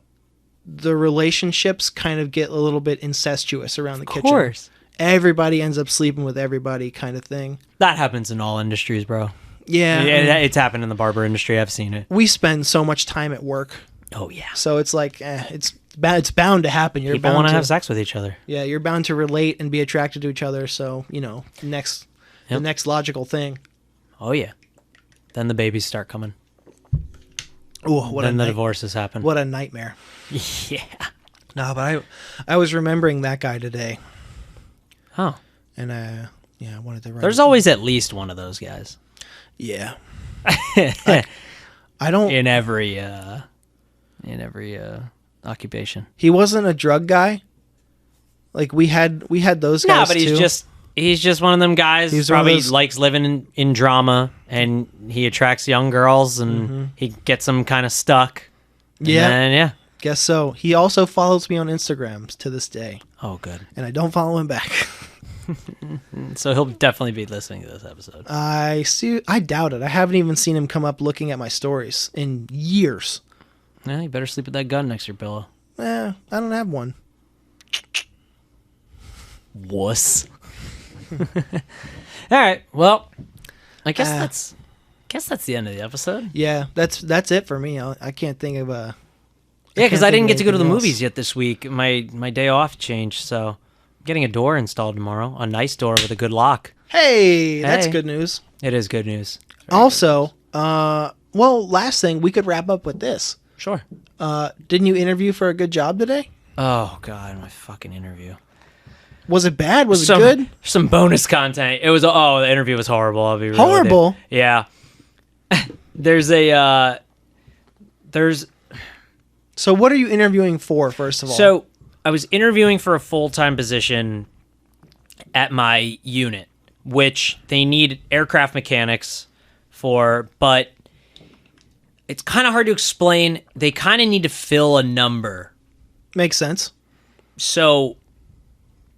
relationships kind of get a little bit incestuous around the kitchen. Of course. Everybody ends up sleeping with everybody, kind of thing. That happens in all industries, bro. Yeah. Yeah, it's happened in the barber industry. I've seen it. We spend so much time at work, Oh yeah. so it's like it's bound to happen. You're People bound want to to have sex with each other. Yeah, you're bound to relate and be attracted to each other. So the Yep. next logical thing. Oh yeah. Then the babies start coming. Oh, Then the divorces happen. What a nightmare. Yeah. No, but I was remembering that guy today, Oh. and I wanted to write. There's always at least one of those guys. Yeah. I don't. in every occupation. He wasn't a drug guy. Like we had those guys. No, but too. he's just one of them guys. He's one of Probably those- likes living in drama, and he attracts young girls, and Mm-hmm. he gets them kind of stuck. Yeah. And yeah. Guess so. He also follows me on Instagram to this day, Oh, good. and I don't follow him back. So he'll definitely be listening to this episode. I doubt it. I haven't even seen him come up looking at my stories in years. Yeah, you better sleep with that gun next to your pillow. I don't have one. Wuss. All right. Well, I guess that's the end of the episode. Yeah, that's it for me. I can't think of a. Yeah, because can't I think didn't of get to go to the anything else. movies yet this week. My day off changed, so I'm getting a door installed tomorrow. A nice door with a good lock. Hey, that's Hey. good news. It is good news. Also, last thing, we could wrap up with this. Sure. Didn't you interview for a good job today? Oh God, my fucking interview. Was it bad? Was it good? Some bonus content. It was. Oh, the interview was horrible. I'll be real with you. Horrible? Yeah. There's. So what are you interviewing for, first of all? So I was interviewing for a full-time position at my unit, which they need aircraft mechanics for, but it's kind of hard to explain. They kind of need to fill a number. Makes sense. So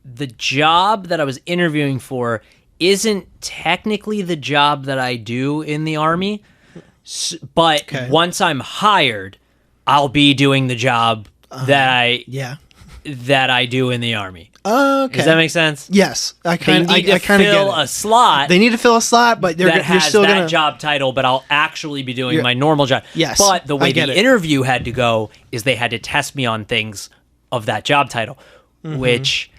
the job that I was interviewing for isn't technically the job that I do in the Army, but Okay. once I'm hired, I'll be doing the job that I do in the Army. Okay. Does that make sense? Yes, I They kind need of to fill get a it. slot They need to fill a slot, but that you're has still that gonna job title, but I'll actually be doing You're- my normal job. Yes, But the I way get the it. interview had to go is they had to test me on things of that job title, Mm-hmm. which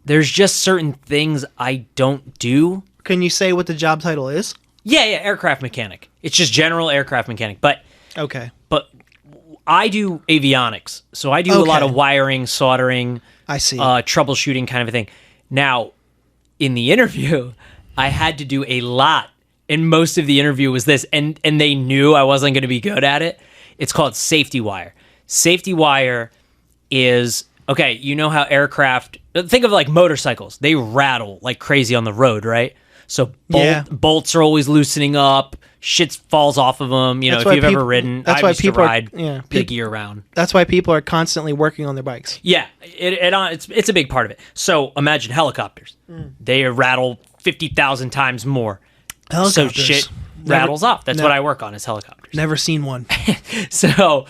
there's just certain things I don't do. Can you say what the job title is? Yeah, aircraft mechanic. It's just general aircraft mechanic. But Okay. But I do avionics, so I do a lot Okay. of wiring, soldering, I see. troubleshooting kind of a thing. Now, in the interview, I had to do a lot, and most of the interview was this, and they knew I wasn't going to be good at it. It's called safety wire. Safety wire is, okay, you know how aircraft, think of like motorcycles, they rattle like crazy on the road, right? So Yeah. bolts are always loosening up, shit falls off of them. You know, That's if why you've ever people- ridden, that's I why used people to are- ride yeah, big peop- year round. That's why people are constantly working on their bikes. Yeah, it's a big part of it. So imagine helicopters. They rattle 50,000 times more. So Helicopters. shit Never- rattles off. That's no. what I work on is helicopters. Never seen one. So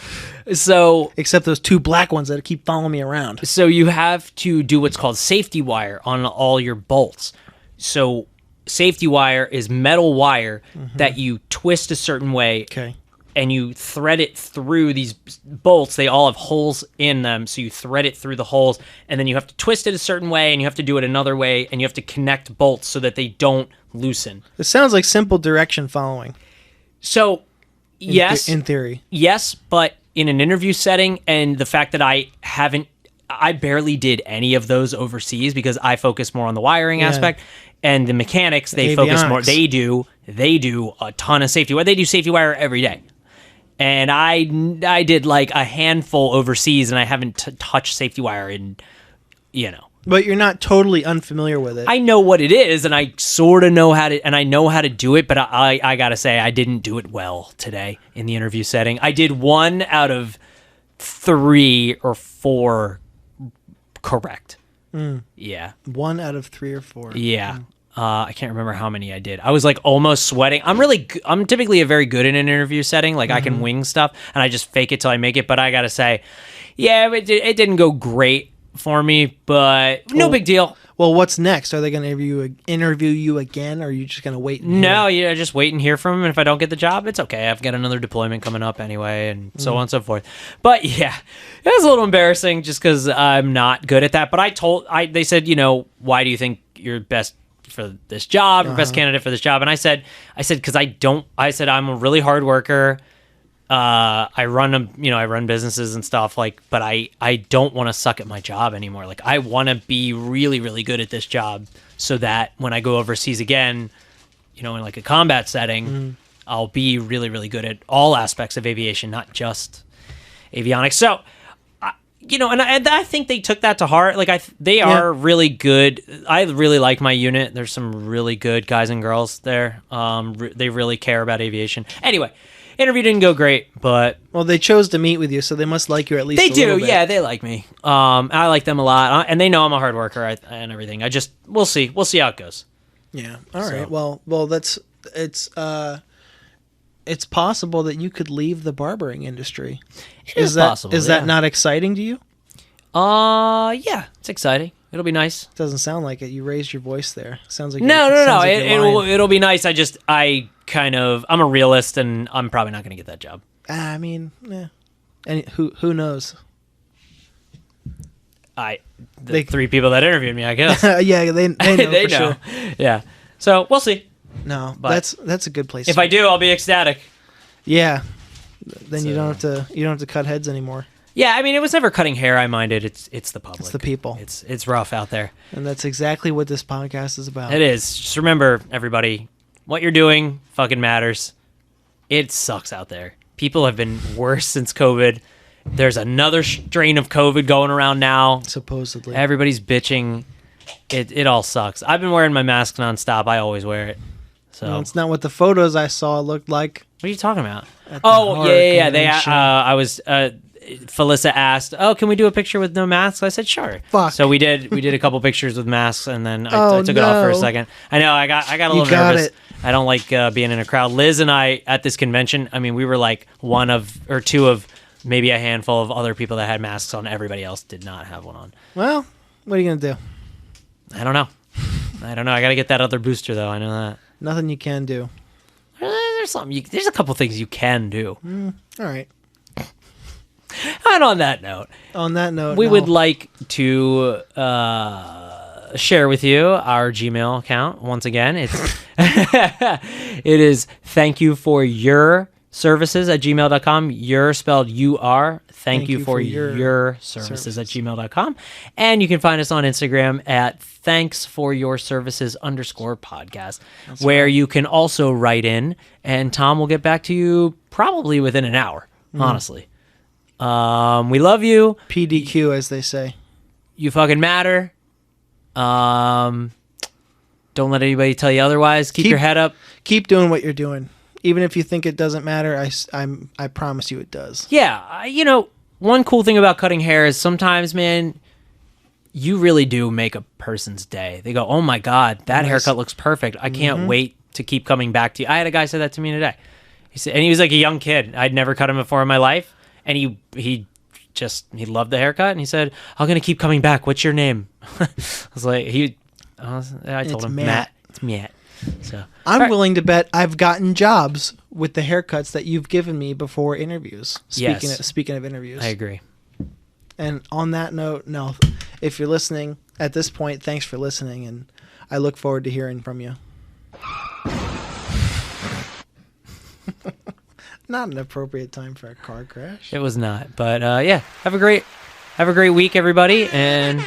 Except those two black ones that keep following me around. So you have to do what's called safety wire on all your bolts. So safety wire is metal wire that you twist a certain way Okay. and you thread it through these bolts. They all have holes in them, so you thread it through the holes, and then you have to twist it a certain way, and you have to do it another way, and you have to connect bolts so that they don't loosen. It sounds like simple direction following. So, yes, In theory. yes, but in an interview setting, and the fact that I barely did any of those overseas because I focus more on the wiring aspect, and the mechanics, they focus more. Avionics. They do a ton of safety wire. They do safety wire every day. And I did like a handful overseas, and I haven't touched safety wire in, But you're not totally unfamiliar with it. I know what it is, and I sort of know how to, and I know how to do it, but I gotta say, I didn't do it well today in the interview setting. I did 1 out of 3 or 4 correct. Yeah. 1 out of 3 or 4. Yeah. I can't remember how many I did. I was like almost sweating. I'm typically a very good in an interview setting. Like I can wing stuff and I just fake it till I make it. But I got to say, yeah, it didn't go great for me, but no big deal. Well, what's next? Are they going to interview you again, or are you just going to wait? And No, hear? yeah, just wait and hear from them. And if I don't get the job, it's okay. I've got another deployment coming up anyway, and so on and so forth. But yeah, it was a little embarrassing just because I'm not good at that. But they said, why do you think you're best for this job, or best candidate for this job? And I said, because I'm a really hard worker. I run businesses and stuff but I don't want to suck at my job anymore. Like I want to be really, really good at this job so that when I go overseas again, in like a combat setting, I'll be really, really good at all aspects of aviation, not just avionics. So, and I think they took that to heart. Like they are really good. I really like my unit. There's some really good guys and girls there. They really care about aviation. Anyway, interview didn't go great, but Well, they chose to meet with you, so they must like you at least. they a little do. bit. Yeah, they like me. I like them a lot, and they know I'm a hard worker and everything. We'll see. We'll see how it goes. Yeah. All right. So- Well, it's possible that you could leave the barbering industry. Is possible, Is yeah. that not exciting to you? Yeah, it's exciting. It'll be nice. Doesn't sound like it. You raised your voice there. Sounds like No. sounds like you're lying. It'll be nice. I'm a realist, and I'm probably not going to get that job. I mean, and who knows? The 3 people that interviewed me, I guess. Yeah, they know they for know. sure. Yeah. So we'll see. No, But that's a good place. If I do, I'll be ecstatic. yeah, then you So- don't have to cut heads anymore, Yeah, I mean, it was never cutting hair I minded. It's the public. It's the people. It's rough out there. and that's exactly what this podcast is about. It is. Just remember, everybody, what you're doing fucking matters. It sucks out there. People have been worse since COVID. There's another strain of COVID going around now. Supposedly. Everybody's bitching. It all sucks. I've been wearing my mask nonstop. I always wear it. So No, it's not what the photos I saw looked like. what are you talking about? at the Oh horror yeah. They convention. I was. Felissa asked, "Oh, can we do a picture with no masks?" I said, "Sure." Fuck. So we did a couple pictures with masks, and then I Oh, took it off for a no. second. I know I got a You little got nervous. it. I don't like being in a crowd. Liz and I at this convention. I mean, we were like one of or two of maybe a handful of other people that had masks on. Everybody else did not have one on. Well, what are you gonna do? I don't know. I got to get that other booster though. I know that. Nothing you can do. There's something. There's a couple things you can do. All right. And on that note, On that note, we no. would like to share with you our Gmail account once again. It's it is thankyoufforyourservices@gmail.com. You're spelled U-R. Thank you for your services at gmail.com. And you can find us on Instagram at thanksforyourservices_podcast, where you can also write in, and Tom will get back to you probably within an hour, honestly. We love you. PDQ, as they say. You fucking matter. Don't let anybody tell you otherwise. Keep your head up. Keep doing what you're doing. Even if you think it doesn't matter, I promise you it does. Yeah, one cool thing about cutting hair is sometimes, man, you really do make a person's day. They go, oh my God, that haircut looks perfect. I can't wait to keep coming back to you. I had a guy say that to me today. He said, and he was like a young kid. I'd never cut him before in my life. And he loved the haircut. And he said, I'm going to keep coming back. What's your name? I was like, I told him, Matt. It's Matt. So I'm willing to bet I've gotten jobs with the haircuts that you've given me before interviews. Speaking of interviews. I agree. And on that note, no, if you're listening at this point, thanks for listening, and I look forward to hearing from you. Not an appropriate time for a car crash. It was not, but yeah, have a great week, everybody, and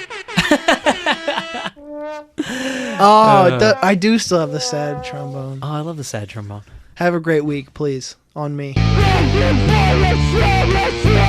I do still have the sad trombone. Oh, I love the sad trombone. Have a great week, please, on me. Thank you for your services.